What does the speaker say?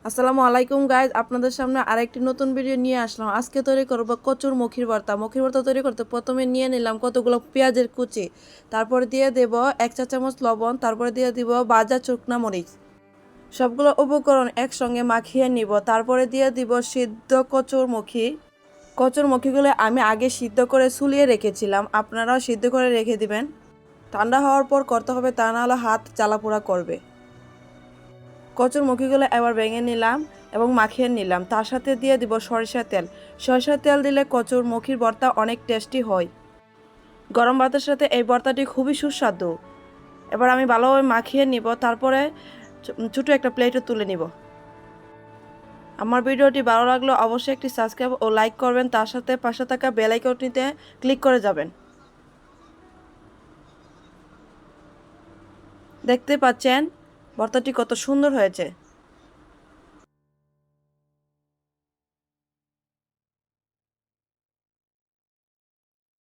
আসসালামু আলাইকুম গাইজ, আপনাদের সামনে আরেকটি নতুন ভিডিও নিয়ে আসলাম। আজকে তৈরি করব কচুর মুখির ভর্তা। মুখির ভর্তা তৈরি করতে প্রথমে নিয়ে নিলাম কতগুলো পেঁয়াজের কুচি, তারপরে দিয়ে দেব 1 চা চামচ লবণ, তারপরে দিয়ে দিব ভাজা শুকনা মরিচ। সবগুলো উপকরণ একসঙ্গে মাখিয়ে নিব। তারপরে দিয়ে দিব সিদ্ধ কচুর মুখি। কচুর মুখিগুলো আমি আগে সিদ্ধ করে সুলিয়ে রেখেছিলাম, আপনারাও সিদ্ধ করে রেখে দিবেন। ঠান্ডা হওয়ার পর করতে হবে, তা না হলে হাত জ্বালাপোড়া করবে। কচুর মুখিগুলো এবার ভেঙে নিলাম এবং মাখিয়ে নিলাম। তার সাথে দিয়ে দিব সরিষার তেল। সরিষার তেল দিলে কচুর মুখির ভর্তা অনেক টেস্টি হয়। গরম ভাতের সাথে এই ভর্তাটি খুবই সুস্বাদু। এবার আমি ভালোভাবে মাখিয়ে নিব, তারপরে ছোটো একটা প্লেটে তুলে নিব। আমার ভিডিওটি ভালো লাগলে অবশ্যই একটি সাবস্ক্রাইব ও লাইক করবেন, তার সাথে পাশে থাকা বেল আইকনটিতে ক্লিক করে যাবেন। দেখতে পাচ্ছেন ভর্তাটি কত সুন্দর হয়েছে।